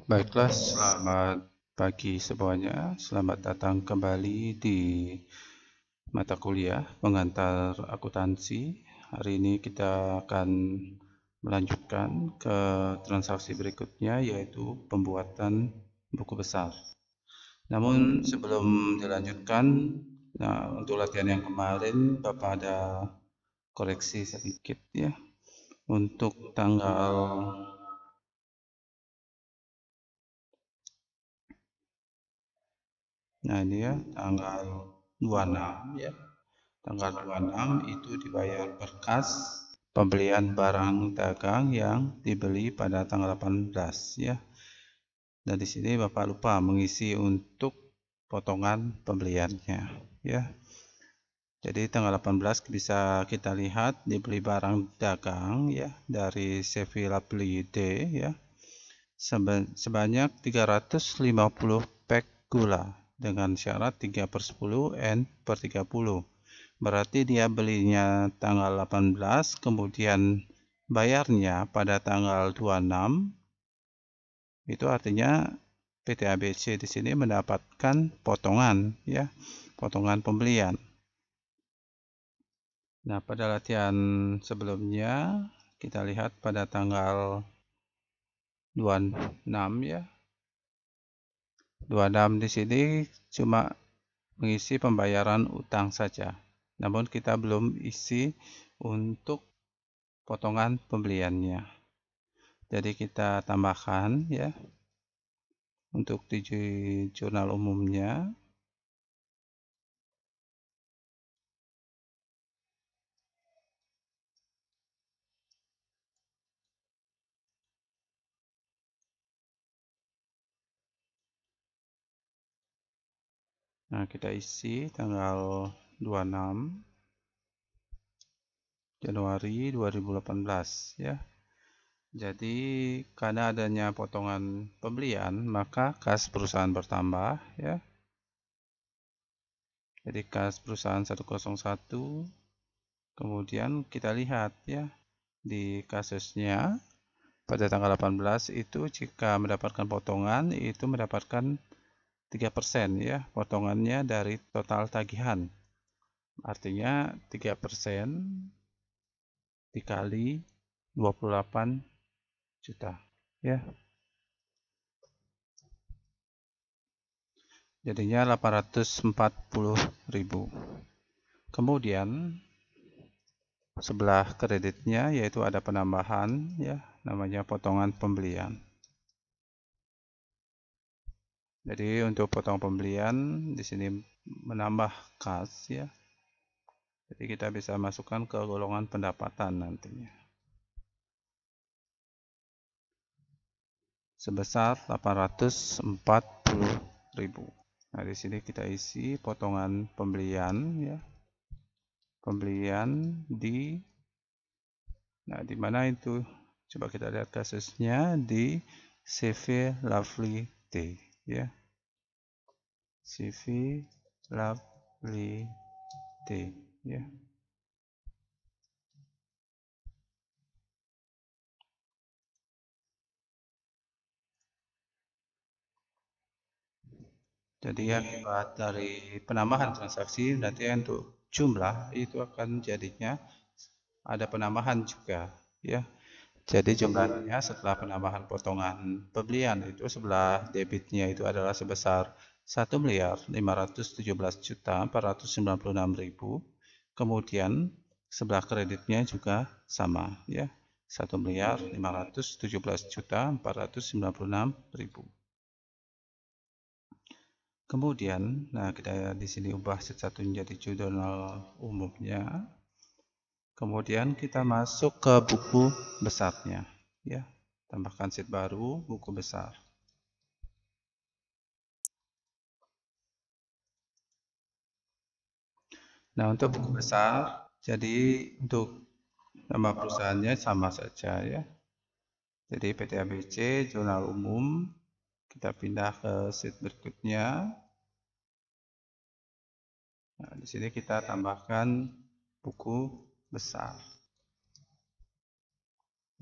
Baiklah, selamat pagi semuanya. Selamat datang kembali di mata kuliah pengantar akuntansi. Hari ini kita akan melanjutkan ke transaksi berikutnya, yaitu pembuatan buku besar. Namun sebelum dilanjutkan, untuk latihan yang kemarin, Bapak ada koreksi sedikit ya. Untuk tanggal ini ya, tanggal 26 ya. Tanggal 26 itu dibayar berkas pembelian barang dagang yang dibeli pada tanggal 18 ya. Dan di sini Bapak lupa mengisi untuk potongan pembeliannya ya. Jadi tanggal 18 bisa kita lihat dibeli barang dagang ya dari CV Lovely D ya. Sebanyak 350 pack gula dengan syarat 3/10 N/30. Berarti dia belinya tanggal 18, kemudian bayarnya pada tanggal 26. Itu artinya PT ABC di sini mendapatkan potongan ya, potongan pembelian. Nah, pada latihan sebelumnya kita lihat pada tanggal 26 ya. 26 di sini cuma mengisi pembayaran utang saja. Namun kita belum isi untuk potongan pembeliannya. Jadi kita tambahkan ya untuk di jurnal umumnya. Nah, kita isi tanggal 26 Januari 2018 ya. Jadi karena adanya potongan pembelian, maka kas perusahaan bertambah ya. Jadi kas perusahaan 101. Kemudian kita lihat ya di kasusnya pada tanggal 18 itu jika mendapatkan potongan itu mendapatkan 3% ya, potongannya dari total tagihan. Artinya 3% dikali 28 juta ya. Jadinya 840.000. Kemudian sebelah kreditnya yaitu ada penambahan ya, namanya potongan pembelian. Jadi untuk potong pembelian di sini menambah kas ya. Jadi kita bisa masukkan ke golongan pendapatan nantinya. Sebesar 840.000. Nah, di sini kita isi potongan pembelian ya. Pembelian di mana itu? Coba kita lihat kasusnya di CV Lovely T ya. CV Lovely T ya. Jadi akibat dari penambahan transaksi nanti untuk jumlah itu akan jadinya ada penambahan juga ya. Jadi jumlahnya setelah penambahan potongan pembelian itu sebelah debitnya itu adalah sebesar 1.517.496.000. Kemudian sebelah kreditnya juga sama ya. 1.517.496.000. Kemudian, nah kita di sini ubah satu menjadi jurnal umumnya. Kemudian kita masuk ke buku besarnya, ya. Tambahkan sheet baru, buku besar. Nah, untuk buku besar, jadi untuk nama perusahaannya sama saja ya. Jadi PT ABC, jurnal umum, kita pindah ke sheet berikutnya. Nah, di sini kita tambahkan buku besar.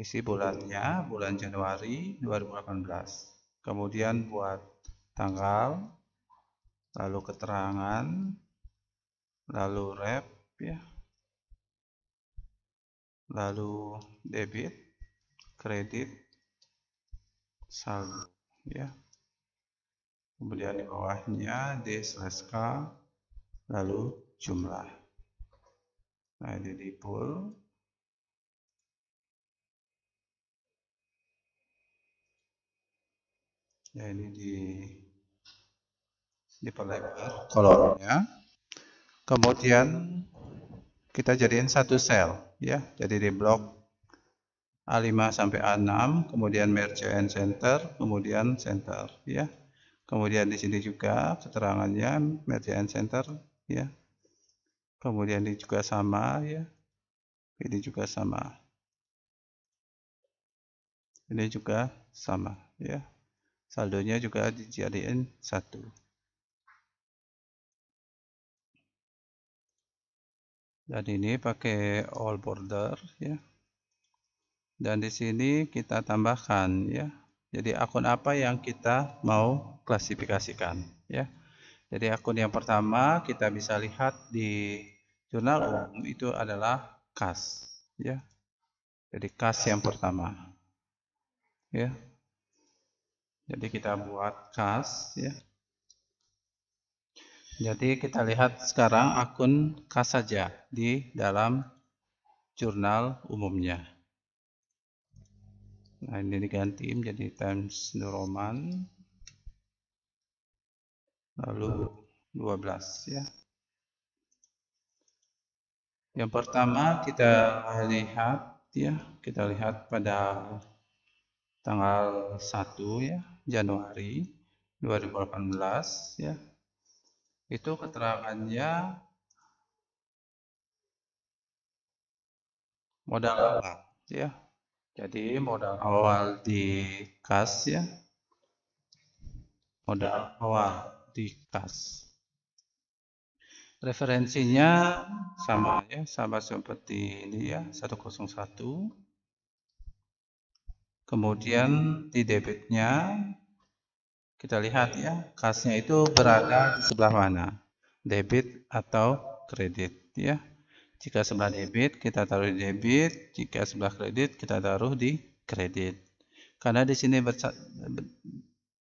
Isi bulannya, bulan Januari 2018. kemudian buat tanggal, lalu keterangan, lalu rep ya, lalu debit, kredit, saldo ya. Kemudian di bawahnya D/K, lalu jumlah. Nah, ini di full. Ya, ini diperlebar kolomnya. Kemudian kita jadiin satu sel ya. Jadi di blok A5 sampai A6, kemudian merge and center, kemudian center ya. Kemudian di sini juga keterangannya merge and center ya. Kemudian ini juga sama ya. Ini juga sama. Ini juga sama ya. Saldonya juga dijadiin 1. Dan ini pakai all border ya. Dan di sini kita tambahkan ya. Jadi akun apa yang kita mau klasifikasikan ya. Jadi akun yang pertama kita bisa lihat di jurnal umum itu adalah kas ya. Jadi kas yang pertama ya. Jadi kita buat kas ya. Jadi kita lihat sekarang akun kas saja di dalam jurnal umumnya. Nah, ini diganti menjadi Times New Roman, lalu 12 ya. Yang pertama kita lihat ya, kita lihat pada tanggal 1 ya, Januari 2018 ya. Itu keterangannya modal awal ya. Jadi modal awal di kas ya. Modal awal di kas. Referensinya sama ya, sama seperti ini ya, 101. Kemudian di debitnya kita lihat ya, kasnya itu berada di sebelah mana? Debit atau kredit ya. Jika sebelah debit, kita taruh di debit. Jika sebelah kredit, kita taruh di kredit. Karena di sini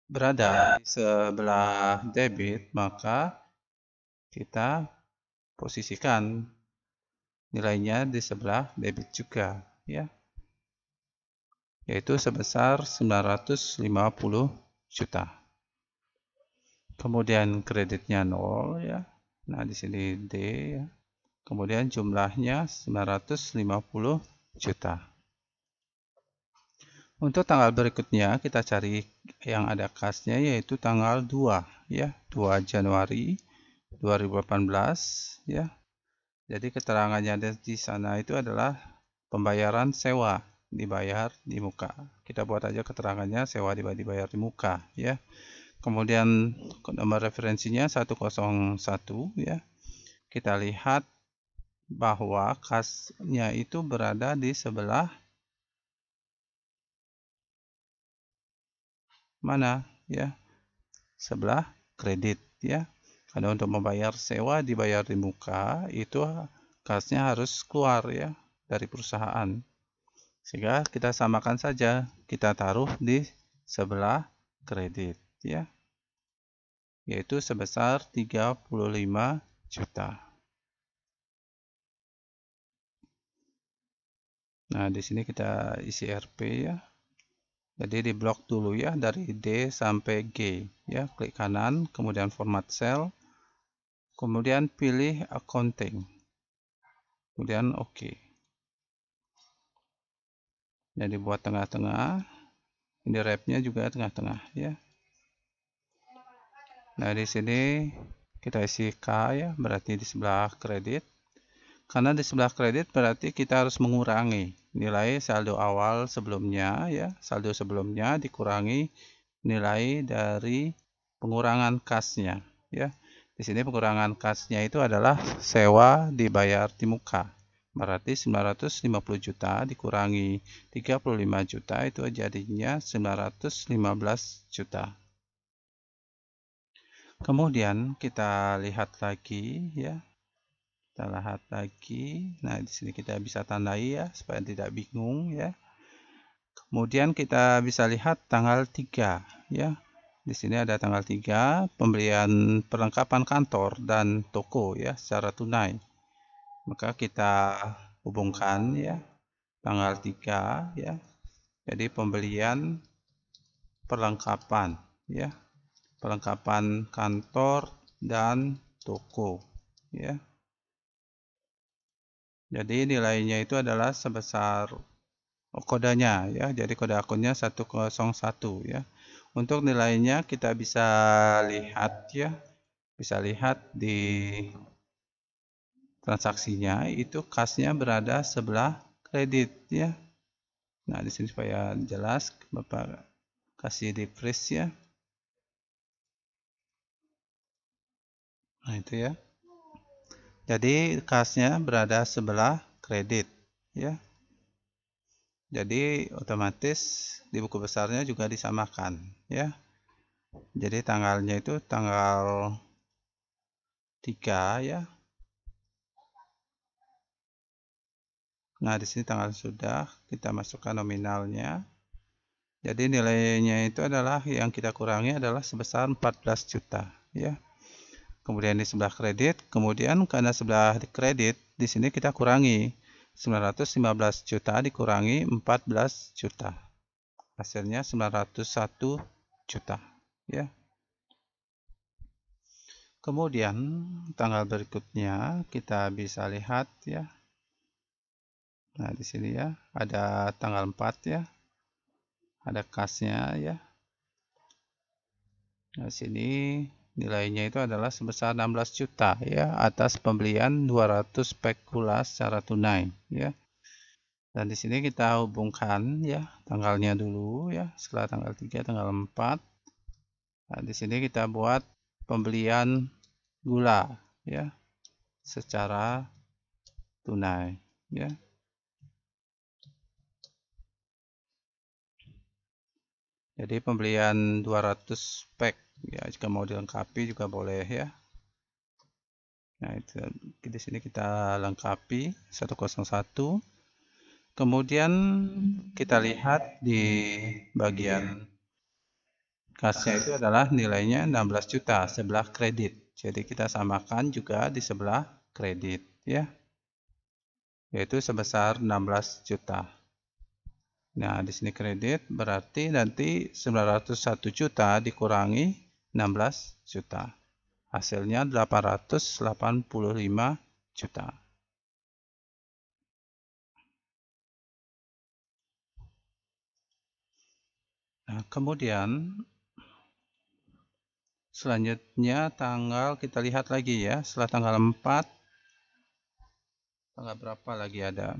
berada di sebelah debit, maka kita posisikan nilainya di sebelah debit juga, ya. Yaitu sebesar 950 juta. Kemudian kreditnya 0, ya. Nah, di sini D, ya. Kemudian jumlahnya 950 juta. Untuk tanggal berikutnya kita cari yang ada kasnya yaitu tanggal 2 ya, 2 Januari 2018 ya. Jadi keterangannya di sana itu adalah pembayaran sewa dibayar di muka. Kita buat aja keterangannya sewa dibayar di muka ya. Kemudian nomor referensinya 101 ya. Kita lihat bahwa kasnya itu berada di sebelah mana ya, sebelah kredit ya, karena untuk membayar sewa dibayar di muka itu kasnya harus keluar ya dari perusahaan, sehingga kita samakan saja, kita taruh di sebelah kredit ya, yaitu sebesar 35 juta. Nah, di sini kita isi RP ya. Jadi di blok dulu ya, dari D sampai G ya, klik kanan, kemudian format cell, kemudian pilih accounting, kemudian OK. Jadi buat tengah-tengah, ini wrap-nya juga tengah-tengah ya. Nah, di sini kita isi K ya, berarti di sebelah kredit. Karena di sebelah kredit berarti kita harus mengurangi nilai saldo awal sebelumnya ya, saldo sebelumnya dikurangi nilai dari pengurangan kasnya ya. Di sini pengurangan kasnya itu adalah sewa dibayar di muka. Berarti 950 juta dikurangi 35 juta itu jadinya 915 juta. Kemudian kita lihat lagi ya. Kita lihat lagi. Nah, di sini kita bisa tandai ya supaya tidak bingung ya. Kemudian kita bisa lihat tanggal 3 ya. Di sini ada tanggal 3 pembelian perlengkapan kantor dan toko ya secara tunai. Maka kita hubungkan ya tanggal 3 ya. Jadi pembelian perlengkapan ya. Perlengkapan kantor dan toko ya. Jadi nilainya itu adalah sebesar kodenya ya. Jadi kode akunnya 101 ya. Untuk nilainya kita bisa lihat ya. Bisa lihat di transaksinya itu kasnya berada sebelah kredit ya. Nah, di sini supaya jelas Bapak kasih refresh ya. Nah, itu ya. Jadi kasnya berada sebelah kredit ya. Jadi otomatis di buku besarnya juga disamakan ya. Jadi tanggalnya itu tanggal 3 ya. Nah, di sini tanggal sudah kita masukkan nominalnya. Jadi nilainya itu adalah yang kita kurangi adalah sebesar 14 juta ya. Kemudian di sebelah kredit, kemudian karena sebelah kredit di sini kita kurangi 915 juta dikurangi 14 juta. Hasilnya 901 juta ya. Kemudian tanggal berikutnya kita bisa lihat ya. Nah, di sini ya ada tanggal 4 ya. Ada kasnya ya. Nah, sini nilainya itu adalah sebesar 16 juta ya atas pembelian 200 spekula secara tunai ya. Dan di sini kita hubungkan ya tanggalnya dulu ya. Setelah tanggal 3 tanggal 4. Nah, di sini kita buat pembelian gula ya secara tunai ya. Jadi pembelian 200 spek ya, jika mau dilengkapi juga boleh ya. Nah, itu di sini kita lengkapi 101. Kemudian kita lihat di bagian kasnya itu adalah nilainya 16 juta sebelah kredit. Jadi kita samakan juga di sebelah kredit ya. Yaitu sebesar 16 juta. Nah, di sini kredit berarti nanti 901 juta dikurangi 16 juta. Hasilnya 885 juta. Nah, kemudian selanjutnya tanggal kita lihat lagi ya. Setelah tanggal 4, tanggal berapa lagi ada?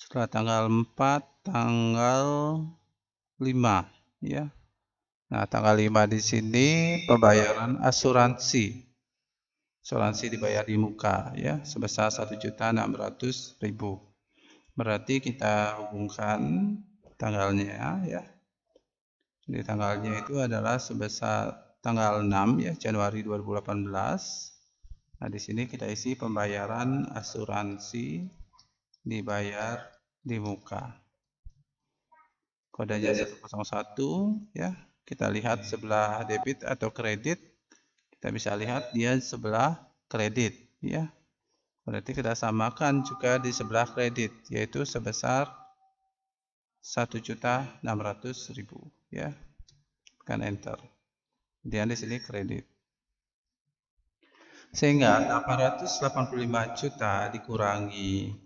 Setelah tanggal 4, tanggal 5 ya. Nah, tanggal 5 di sini pembayaran asuransi. Asuransi dibayar di muka ya sebesar 1.600.000. Berarti kita hubungkan tanggalnya ya. Jadi tanggalnya itu adalah sebesar tanggal 6 ya Januari 2018. Nah, di sini kita isi pembayaran asuransi dibayar di muka. Kodenya 101 ya. Kita lihat sebelah debit atau kredit. Kita bisa lihat dia sebelah kredit ya. Berarti kita samakan juga di sebelah kredit yaitu sebesar 1.600.000 ya. Tekan enter. Kemudian di sini kredit. Sehingga 885 juta dikurangi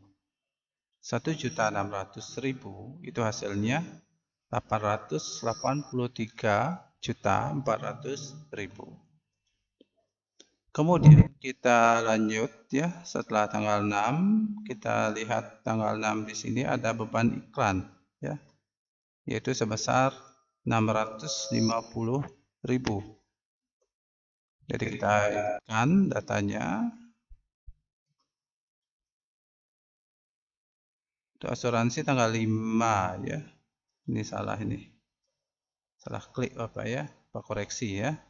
1.600.000 itu hasilnya 883.400.000. Kemudian kita lanjut ya setelah tanggal 6 kita lihat tanggal 6 di sini ada beban iklan ya yaitu sebesar 650 Jadi kita inputkan datanya. Itu asuransi tanggal 5 ya. Ini salah ini. Salah klik Bapak ya. Pak koreksi ya.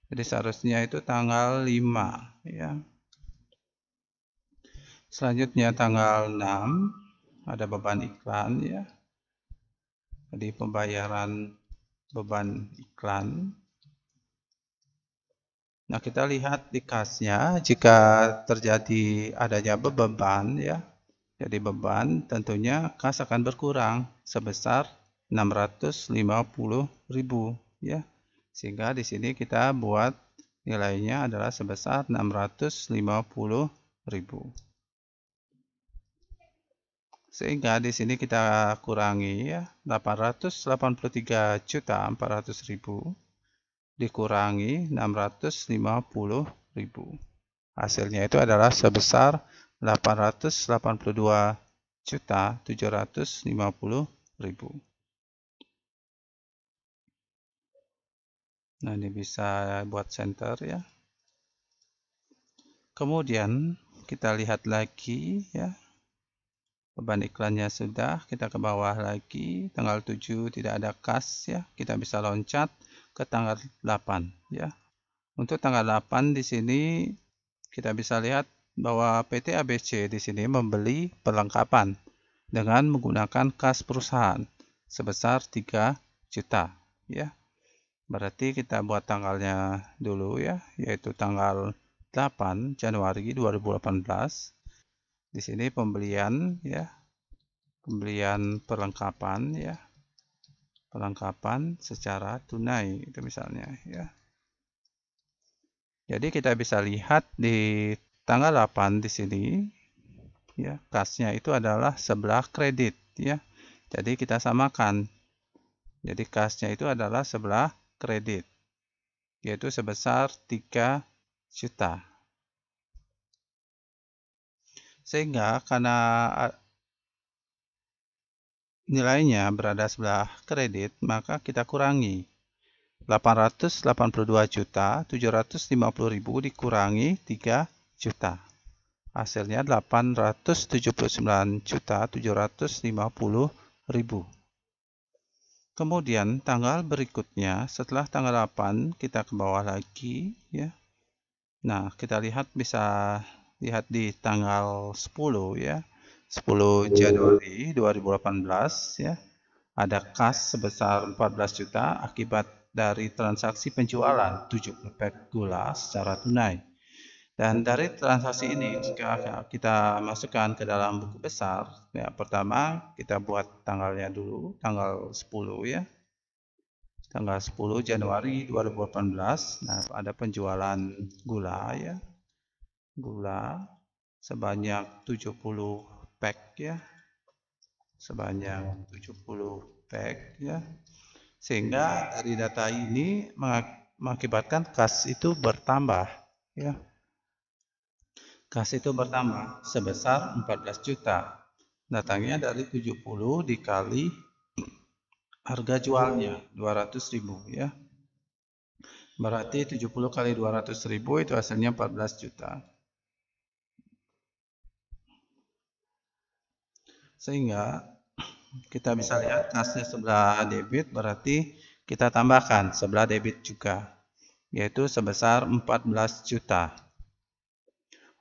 Jadi seharusnya itu tanggal 5 ya. Selanjutnya tanggal 6 ada beban iklan ya. Jadi pembayaran beban iklan. Nah, kita lihat di kasnya jika terjadi adanya beban ya. Jadi beban tentunya kas akan berkurang sebesar 650.000 ya. Sehingga di sini kita buat nilainya adalah sebesar 650.000. Sehingga di sini kita kurangi ya 883.400.000 dikurangi 650.000. Hasilnya itu adalah sebesar 882.750.000. Nah, ini bisa buat center ya. Kemudian kita lihat lagi ya. Beban iklannya sudah, kita ke bawah lagi, tanggal 7 tidak ada kas ya. Kita bisa loncat ke tanggal 8 ya. Untuk tanggal 8 di sini kita bisa lihat bahwa PT ABC di sini membeli perlengkapan dengan menggunakan kas perusahaan sebesar 3 juta ya. Berarti kita buat tanggalnya dulu ya, yaitu tanggal 8 Januari 2018. Di sini pembelian ya. Pembelian perlengkapan ya. Perlengkapan secara tunai itu misalnya ya. Jadi kita bisa lihat di tanggal 8 di sini ya, kasnya itu adalah sebelah kredit ya. Jadi kita samakan. Jadi kasnya itu adalah sebelah kredit, yaitu sebesar 3 juta. Sehingga karena nilainya berada sebelah kredit, maka kita kurangi 882.750.000 dikurangi 3 juta. Hasilnya 879.750.000. Kemudian tanggal berikutnya setelah tanggal 8 kita ke bawah lagi ya. Nah, kita lihat bisa lihat di tanggal 10 ya. 10 Januari 2018 ya. Ada kas sebesar 14 juta akibat dari transaksi penjualan 70 pak gula secara tunai. Dan dari transaksi ini jika kita masukkan ke dalam buku besar, ya pertama kita buat tanggalnya dulu, tanggal 10 ya. Tanggal 10 Januari 2018. Nah, ada penjualan gula ya. Gula sebanyak 70 pak ya. Sebanyak 70 pak ya. Sehingga dari data ini mengakibatkan kas itu bertambah ya. Kas itu bertambah sebesar 14 juta. Datangnya dari 70 dikali harga jualnya 200.000 ya. Berarti 70 kali 200.000 itu hasilnya 14 juta. Sehingga kita bisa lihat kasnya sebelah debit, berarti kita tambahkan sebelah debit juga, yaitu sebesar 14 juta.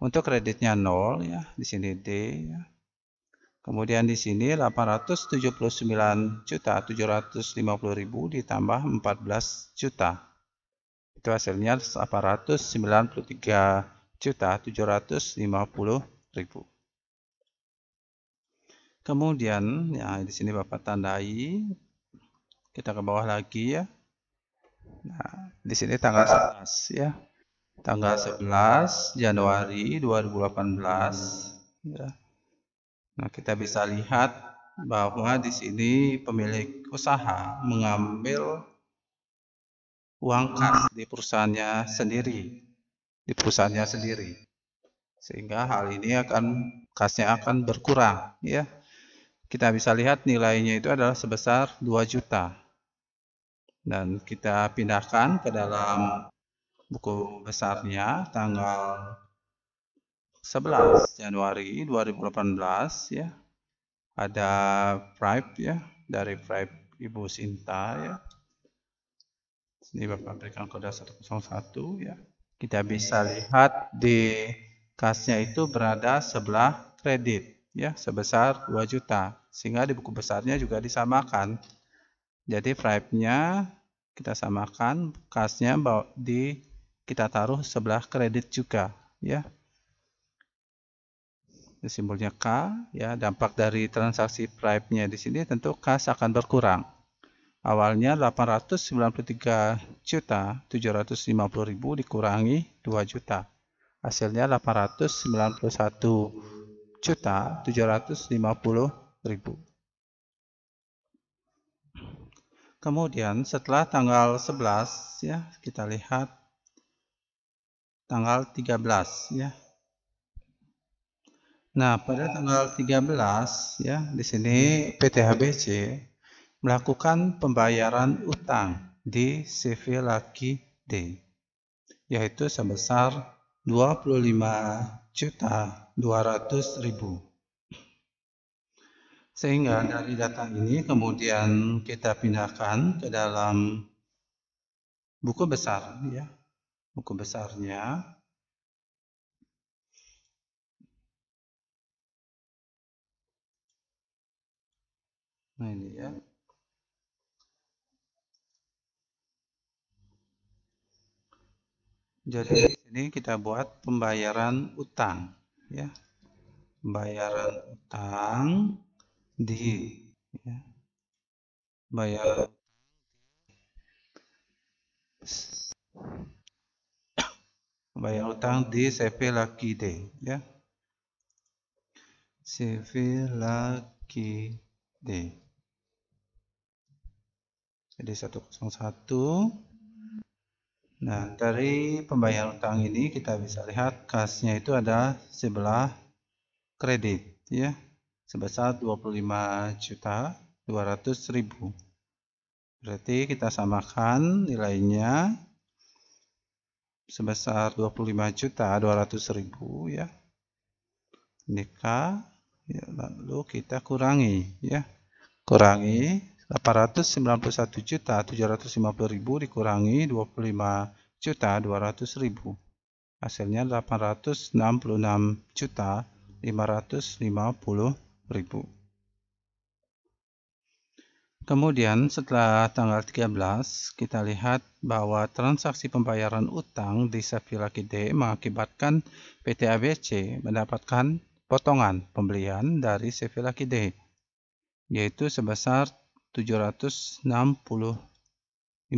Untuk kreditnya 0 ya, di sini D ya. Kemudian di sini 879.750.000 ditambah 14 juta. Itu hasilnya 893.750.000. Kemudian ya di sini Bapak tandai. Kita ke bawah lagi ya. Nah, di sini tanggal 11 ya. Tanggal 11 Januari 2018 ya. Nah, kita bisa lihat bahwa di sini pemilik usaha mengambil uang kas di perusahaannya sendiri, sehingga hal ini kasnya akan berkurang ya. Kita bisa lihat nilainya itu adalah sebesar 2 juta. Dan kita pindahkan ke dalam buku besarnya tanggal 11 Januari 2018 ya. Ada Prime ya, dari Prime Ibu Sinta ya. Ini Bapak berikan kode 101 ya. Kita bisa lihat di kasnya itu berada sebelah kredit ya, sebesar 2 juta. Sehingga di buku besarnya juga disamakan. Jadi Prime-nya kita samakan, kasnya kita taruh sebelah kredit juga ya. Simbolnya K ya. Dampak dari transaksi Prime-nya di sini tentu kas akan berkurang. Awalnya 893.750.000 dikurangi 2 juta. Hasilnya 891.750.000. Kemudian setelah tanggal 11 ya, kita lihat tanggal 13 ya. Nah, pada tanggal 13 ya, di sini PT HBC melakukan pembayaran utang di CV Lucky D, yaitu sebesar 25.200.000. Sehingga dari data ini kemudian kita pindahkan ke dalam buku besar ya. Buku besarnya. Nah, ini ya. Jadi di sini kita buat pembayaran utang ya. Pembayaran utang di ya. Pembayaran utang di CV Lucky D ya. CV Lucky D. Jadi 101. Nah, dari pembayaran utang ini kita bisa lihat kasnya itu ada sebelah kredit ya, sebesar 25.200.000. Berarti kita samakan nilainya sebesar 25.200.000 ya. Ini K ya, lalu kita kurangi ya. Kurangi 891.750.000 dikurangi 25.200.000. Hasilnya 866.550.000. Kemudian setelah tanggal 13 kita lihat bahwa transaksi pembayaran utang di CV Lucky D mengakibatkan PT ABC mendapatkan potongan pembelian dari CV Lucky D, yaitu sebesar 756.056.000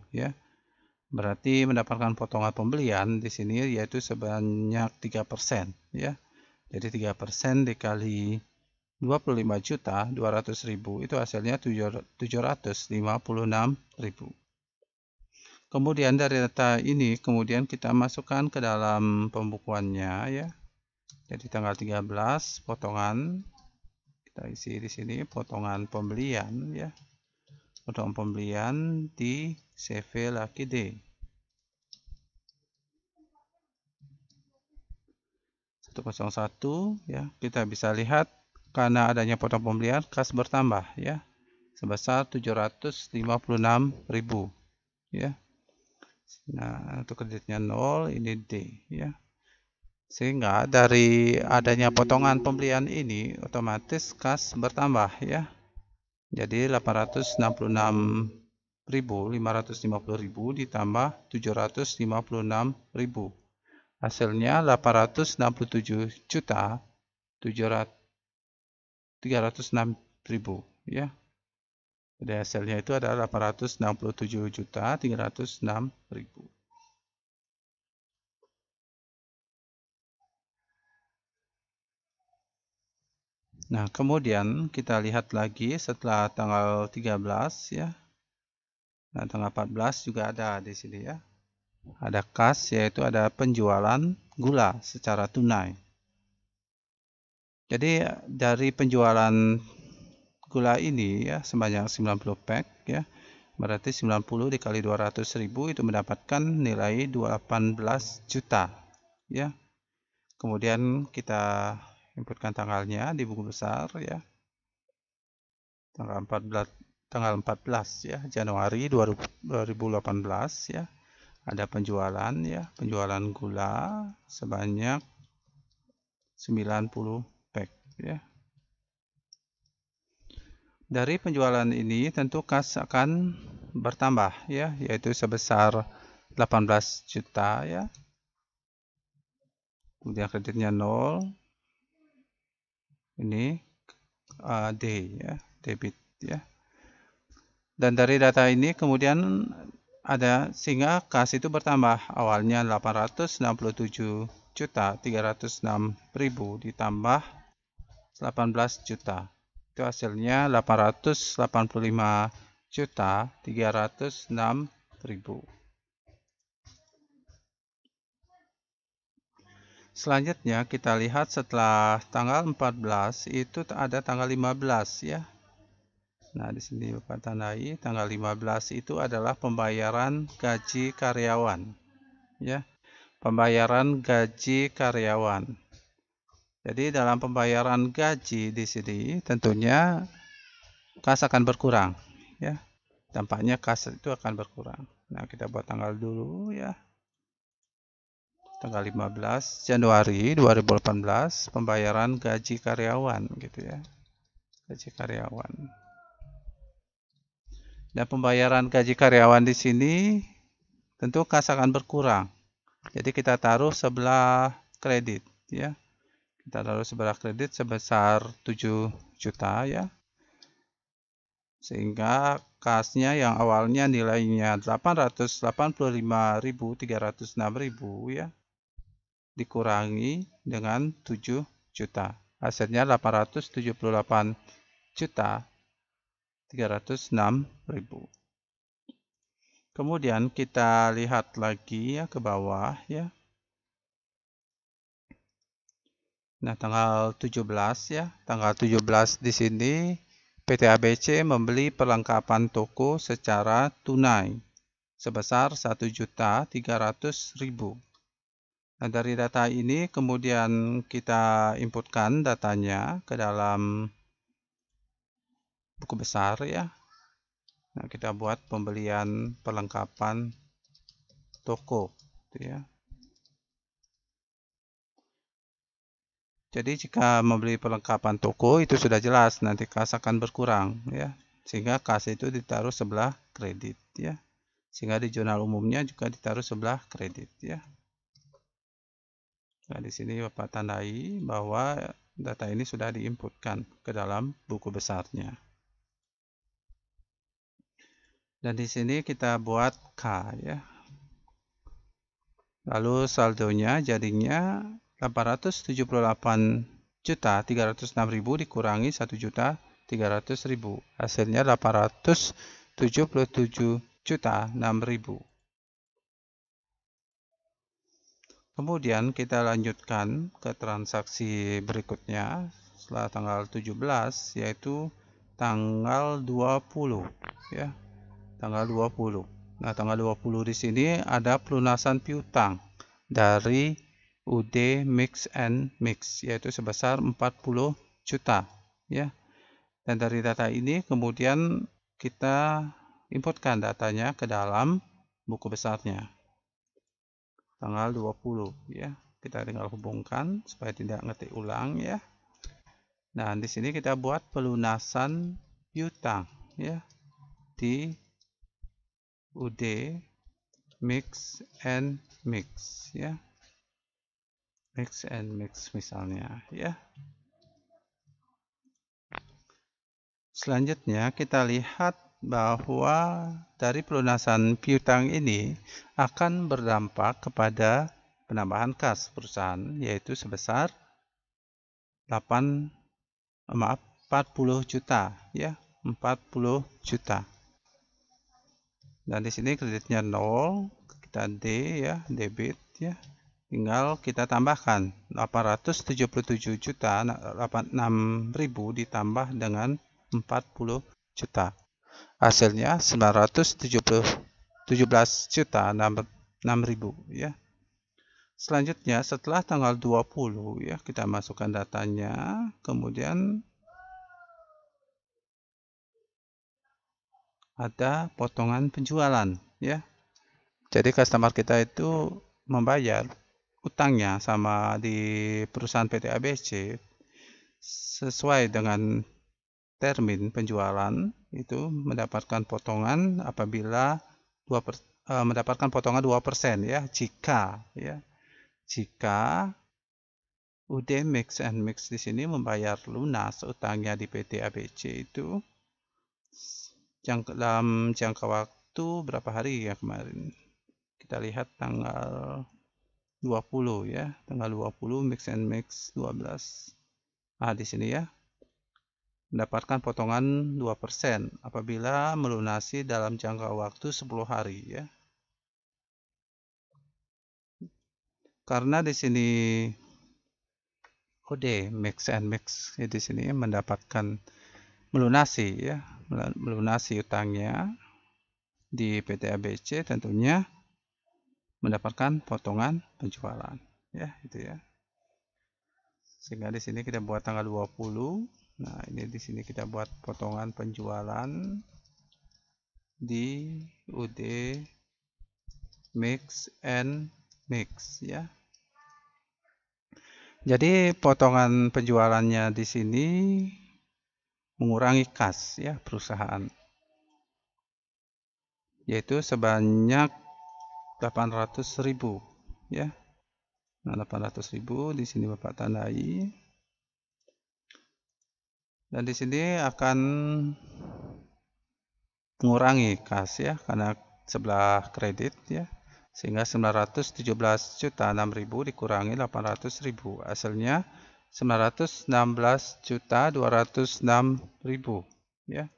ya. Berarti mendapatkan potongan pembelian di sini yaitu sebanyak 3% ya. Jadi 3% dikali 25.200.000 itu hasilnya 756.000. Kemudian dari data ini kemudian kita masukkan ke dalam pembukuannya ya. Jadi tanggal 13 potongan kita isi di sini potongan pembelian ya. Potongan pembelian di CV Lucky D. 101 ya. Kita bisa lihat karena adanya potongan pembelian kas bertambah ya. Sebesar 756.000 ya. Nah, untuk kreditnya 0 ini D ya. Sehingga dari adanya potongan pembelian ini otomatis kas bertambah ya. Jadi 866.550.000 ditambah 756.000. Hasilnya 867.306.000 ya. Jadi hasilnya itu adalah 867.306.000. Nah, kemudian kita lihat lagi setelah tanggal 13 ya. Nah, tanggal 14 juga ada di sini ya. Ada kas, yaitu ada penjualan gula secara tunai. Jadi dari penjualan gula ini ya sebanyak 90 pack ya, Berarti 90 dikali 200.000 itu mendapatkan nilai 18 juta. Ya. Kemudian kita inputkan tanggalnya di buku besar ya. Tanggal 14 ya, Januari 2018 ya. Ada penjualan ya, penjualan gula sebanyak 90 pack ya. Dari penjualan ini tentu kas akan bertambah ya, yaitu sebesar 18 juta ya. Kemudian kreditnya 0. Ini D ya, debit ya. Dan dari data ini kemudian ada sehingga kas itu bertambah. Awalnya 867.306.000 ditambah 18 juta. Itu hasilnya 885.306.000. Selanjutnya kita lihat setelah tanggal 14 itu ada tanggal 15 ya. Nah, di sini Bapak tandai tanggal 15 itu adalah pembayaran gaji karyawan. Ya. Pembayaran gaji karyawan. Jadi dalam pembayaran gaji di sini tentunya kas akan berkurang ya. Dampaknya kas itu akan berkurang. Nah, kita buat tanggal dulu ya. Tanggal 15 Januari 2018 pembayaran gaji karyawan gitu ya. Gaji karyawan. Dan pembayaran gaji karyawan di sini tentu kas akan berkurang. Jadi kita taruh sebelah kredit ya. Kita taruh sebelah kredit sebesar 7 juta ya. Sehingga kasnya yang awalnya nilainya 885.306.000 ya. Dikurangi dengan 7 juta. Hasilnya 878.306.000. Kemudian kita lihat lagi ya ke bawah ya. Nah, tanggal 17 ya. Tanggal 17 di sini PT ABC membeli perlengkapan toko secara tunai sebesar 1.300.000. Nah, dari data ini kemudian kita inputkan datanya ke dalam buku besar ya. Nah, kita buat pembelian perlengkapan toko gitu ya. Jadi jika membeli perlengkapan toko itu sudah jelas nanti kas akan berkurang ya. Sehingga kas itu ditaruh sebelah kredit ya. Sehingga di jurnal umumnya juga ditaruh sebelah kredit ya. Nah, di sini Bapak tandai bahwa data ini sudah diinputkan ke dalam buku besarnya. Dan di sini kita buat K ya. Lalu saldonya jadinya 878.306.000 dikurangi 1.300.000. Hasilnya 877.006.000. Kemudian kita lanjutkan ke transaksi berikutnya setelah tanggal 17 yaitu tanggal 20 ya. Tanggal 20. Nah, tanggal 20 di sini ada pelunasan piutang dari UD Mix and Mix yaitu sebesar 40 juta ya. Dan dari data ini kemudian kita inputkan datanya ke dalam buku besarnya. Tanggal 20 ya. Kita tinggal hubungkan supaya tidak ngetik ulang ya. Nah, di sini kita buat pelunasan piutang ya di UD Mix and Mix ya. Mix and Mix misalnya ya. Selanjutnya kita lihat bahwa dari pelunasan piutang ini akan berdampak kepada penambahan kas perusahaan yaitu sebesar 40 juta ya, 40 juta. Dan di sini kreditnya 0, kita D ya, debit ya. Tinggal kita tambahkan 877.086.000 ditambah dengan 40 juta. Hasilnya 917.606.000 ya. Selanjutnya setelah tanggal 20 ya, kita masukkan datanya, kemudian ada potongan penjualan ya. Jadi customer kita itu membayar utangnya sama di perusahaan PT ABC sesuai dengan termin penjualan, itu mendapatkan potongan apabila mendapatkan potongan 2% ya, jika UD Mix and Mix di sini membayar lunas utangnya di PT ABC itu dalam jangka waktu berapa hari ya kemarin. Kita lihat tanggal 20 ya, tanggal 20 Mix and Mix 12. Nah, di sini ya, mendapatkan potongan 2% apabila melunasi dalam jangka waktu 10 hari ya. Karena di sini OD Mix and Mix ya, di sini mendapatkan melunasi utangnya di PT ABC, tentunya mendapatkan potongan penjualan ya, itu ya. Sehingga di sini kita buat tanggal 20. Nah, ini di sini kita buat potongan penjualan di UD Mix and Mix ya. Jadi potongan penjualannya di sini mengurangi kas ya perusahaan, yaitu sebanyak 800.000 ya. Nah, 800.000 di sini Bapak tandai. Dan di sini akan mengurangi kas ya, karena sebelah kredit ya, sehingga 917.006.000 dikurangi 800.000, hasilnya 916.206.000 ya.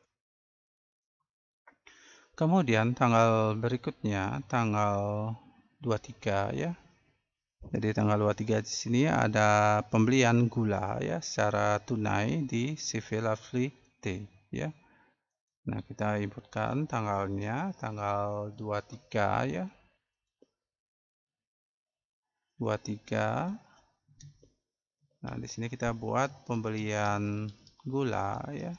Kemudian tanggal berikutnya tanggal 23 ya. Jadi tanggal 23 di sini ada pembelian gula ya secara tunai di CV Lovely T ya. Nah, kita inputkan tanggalnya, tanggal 23 ya. 23. Nah, di sini kita buat pembelian gula ya.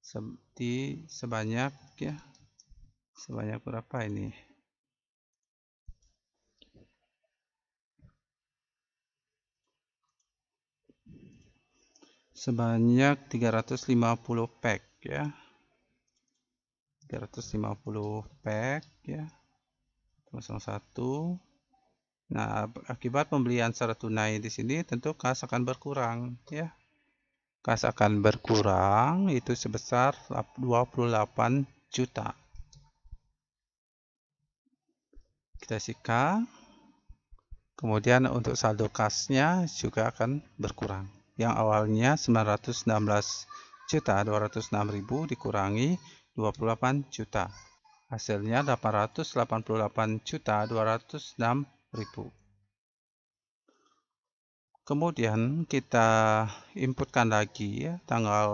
Sebanyak ya. Sebanyak berapa ini? Sebanyak 350 pack ya. 350 pack ya. 01. Nah, akibat pembelian secara tunai di sini tentu kas akan berkurang ya. Kas akan berkurang itu sebesar 28 juta. Kita sikat. Kemudian untuk saldo kasnya juga akan berkurang. Yang awalnya 916.206.000 dikurangi 28 juta. Hasilnya 888.206.000. Kemudian kita inputkan lagi ya,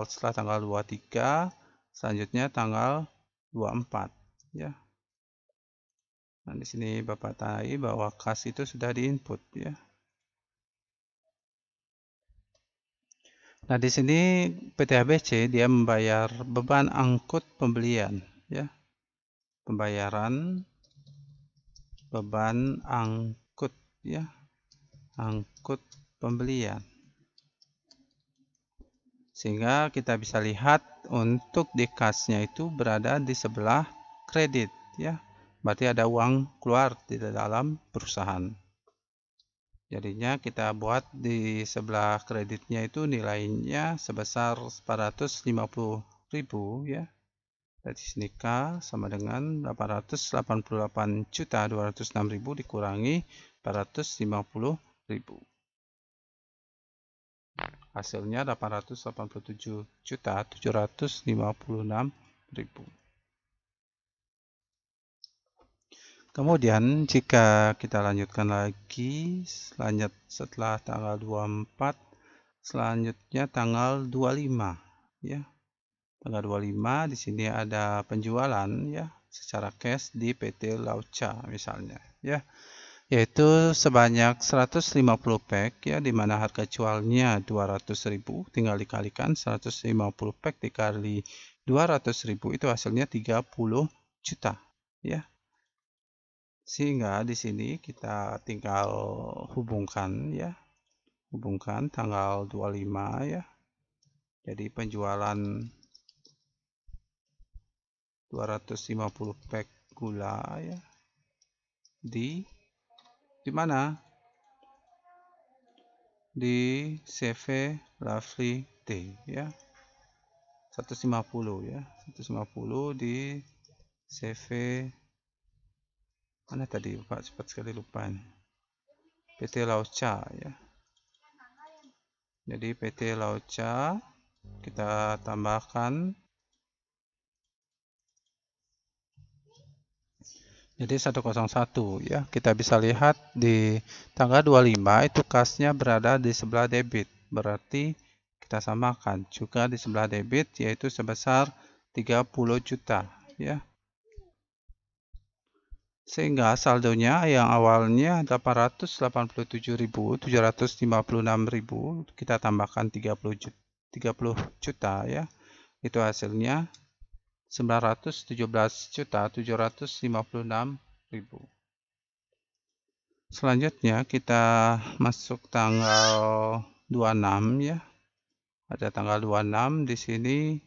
setelah tanggal 23, selanjutnya tanggal 24 ya. Nah, di sini Bapak tandai bahwa kas itu sudah diinput ya. Nah, di sini PT ABC dia membayar beban angkut pembelian ya. Pembayaran beban angkut ya. Angkut pembelian. Sehingga kita bisa lihat untuk di kasnya itu berada di sebelah kredit ya. Berarti ada uang keluar di dalam perusahaan. Jadinya kita buat di sebelah kreditnya itu nilainya sebesar 450.000 ya. Dari sini K sama dengan 888.206.000 dikurangi 450.000. Hasilnya 887.756.000. Kemudian jika kita lanjutkan lagi setelah tanggal 24, selanjutnya tanggal 25 ya. Tanggal 25 di sini ada penjualan ya secara cash di PT Lauca misalnya ya, yaitu sebanyak 150 pack ya, di mana harga jualnya 200.000, tinggal dikalikan 150 pack dikali 200.000 itu hasilnya 30 juta ya. Sehingga di sini kita tinggal hubungkan ya, hubungkan tanggal 25 ya. Jadi penjualan 250 pack gula ya di mana? Di CV Lovely Day ya. 150 ya. 150 di CV mana tadi Pak, cepat sekali lupa ini. PT Lauca ya. Jadi PT Lauca kita tambahkan. Jadi 101 ya. Kita bisa lihat di tanggal 25 itu kasnya berada di sebelah debit. Berarti kita samakan juga di sebelah debit yaitu sebesar 30 juta ya. Sehingga saldonya yang awalnya 887.756.000 kita tambahkan 30 juta ya. Itu hasilnya 917.756.000. Selanjutnya kita masuk tanggal 26 ya. Ada tanggal 26 di sini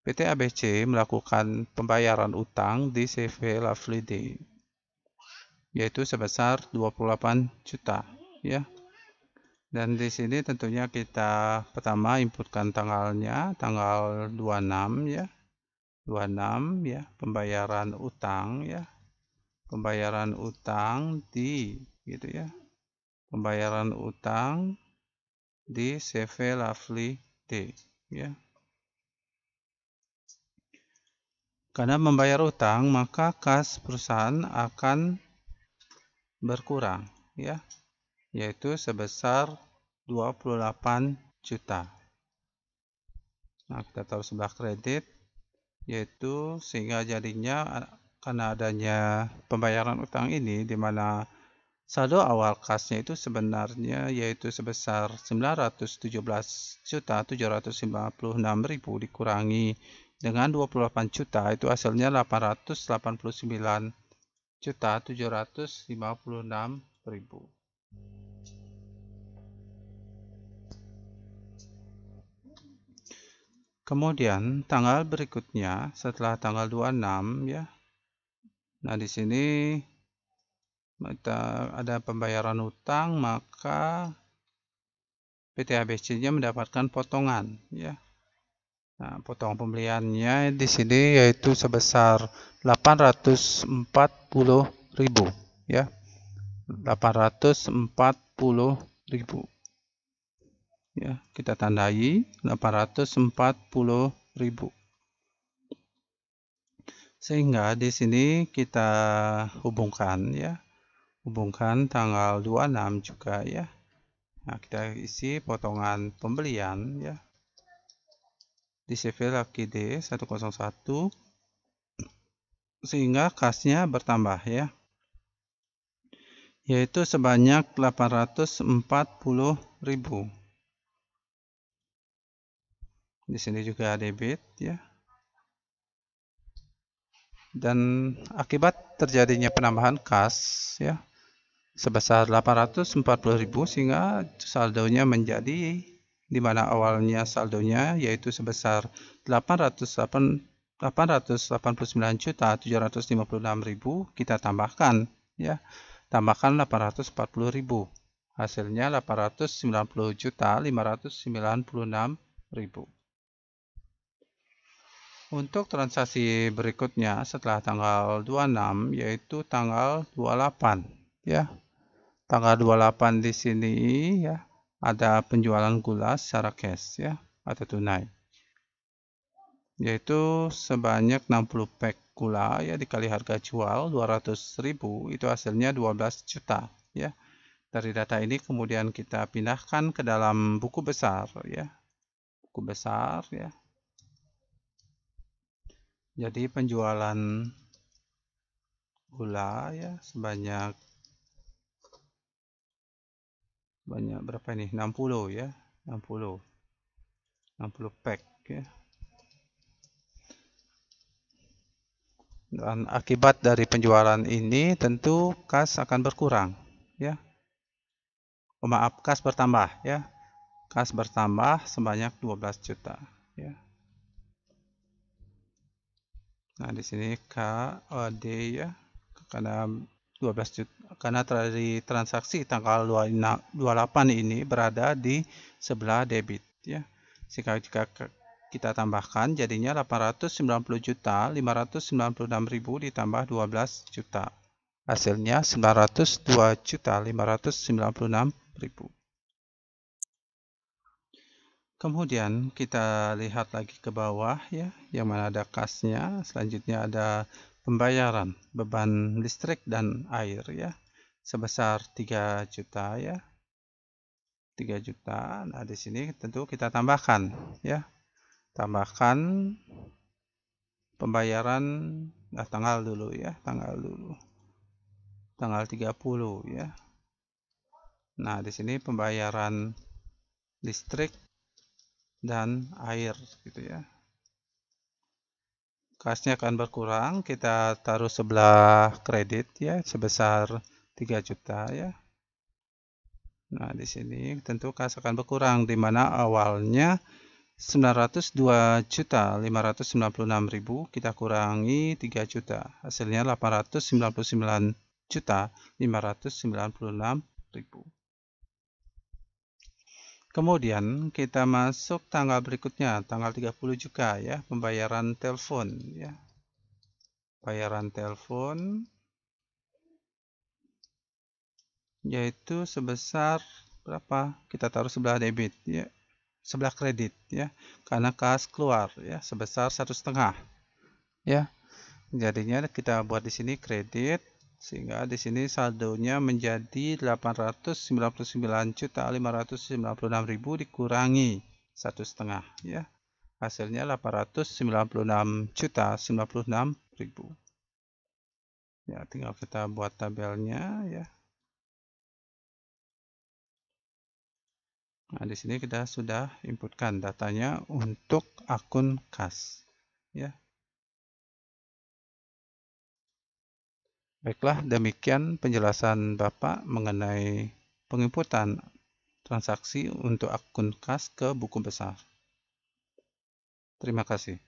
PT ABC melakukan pembayaran utang di CV Lovely Day yaitu sebesar 28 juta ya. Dan di sini tentunya kita pertama inputkan tanggalnya, tanggal 26 ya. 26 ya, pembayaran utang ya. Pembayaran utang di gitu ya. Pembayaran utang di CV Lovely Day ya. Karena membayar utang, maka kas perusahaan akan berkurang ya, yaitu sebesar 28 juta. Nah, kita taruh sebelah kredit, yaitu sehingga jadinya karena adanya pembayaran utang ini di mana saldo awal kasnya itu sebenarnya yaitu sebesar 917.756.000 dikurangi dengan 28 juta itu hasilnya 889.756.000. Kemudian tanggal berikutnya setelah tanggal 26 ya. Nah, di sini ada pembayaran utang, maka PT ABC-nya mendapatkan potongan ya. Nah, potongan pembeliannya di sini yaitu sebesar 840.000 ya. 840.000 ya, kita tandai 840.000. Sehingga di sini kita hubungkan ya. Hubungkan tanggal 26 juga ya. Nah, kita isi potongan pembelian ya. Di CV Lovely Day 101 sehingga kasnya bertambah ya, yaitu sebanyak 840.000. Di sini juga debit ya. Dan akibat terjadinya penambahan kas ya sebesar 840.000 sehingga saldonya menjadi di mana awalnya saldonya yaitu sebesar 889.756.000 kita tambahkan ya. Tambahkan 840.000. Hasilnya 890.596.000. Untuk transaksi berikutnya setelah tanggal 26 yaitu tanggal 28 ya. Tanggal 28 di sini ya ada penjualan gula secara cash ya atau tunai. Yaitu sebanyak 60 pack gula ya dikali harga jual 200.000 itu hasilnya 12 juta ya. Dari data ini kemudian kita pindahkan ke dalam buku besar ya. Buku besar ya. Jadi penjualan gula ya sebanyak berapa ini? 60 ya. 60 pack ya. Dan akibat dari penjualan ini tentu kas akan berkurang ya. Oh, maaf, kas bertambah ya. Kas bertambah sebanyak 12 juta ya. Nah, di sini KD ya. Karena 12 juta karena dari transaksi tanggal 28 ini berada di sebelah debit ya. Jika kita tambahkan jadinya 890 juta 596.000 ditambah 12 juta. Hasilnya 902 juta 596.000. Kemudian kita lihat lagi ke bawah ya, yang mana ada kasnya. Selanjutnya ada pembayaran beban listrik dan air ya, sebesar 3 juta ya. 3 juta. Nah, di sini tentu kita tambahkan ya. Tambahkan pembayaran tanggal dulu ya, tanggal 30 ya. Nah, di sini pembayaran listrik dan air gitu ya. Kasnya akan berkurang, kita taruh sebelah kredit ya sebesar 3 juta ya. Nah, di sini tentu kas akan berkurang di mana awalnya 902 juta 596.000 kita kurangi 3 juta. Hasilnya 899 juta 596.000. Kemudian kita masuk tanggal berikutnya, tanggal 30 juga ya, pembayaran telepon ya. Bayaran telepon yaitu sebesar berapa? Kita taruh sebelah debit ya, sebelah kredit ya, karena kas keluar ya sebesar 1,5 ya. Jadinya kita buat di sini kredit sehingga di sini saldonya menjadi 899.596.000 dikurangi 1,5 ya. Hasilnya 896.096.000. Ya, tinggal kita buat tabelnya ya. Nah, di sini kita sudah inputkan datanya untuk akun kas ya. Baiklah, demikian penjelasan Bapak mengenai penginputan transaksi untuk akun kas ke buku besar. Terima kasih.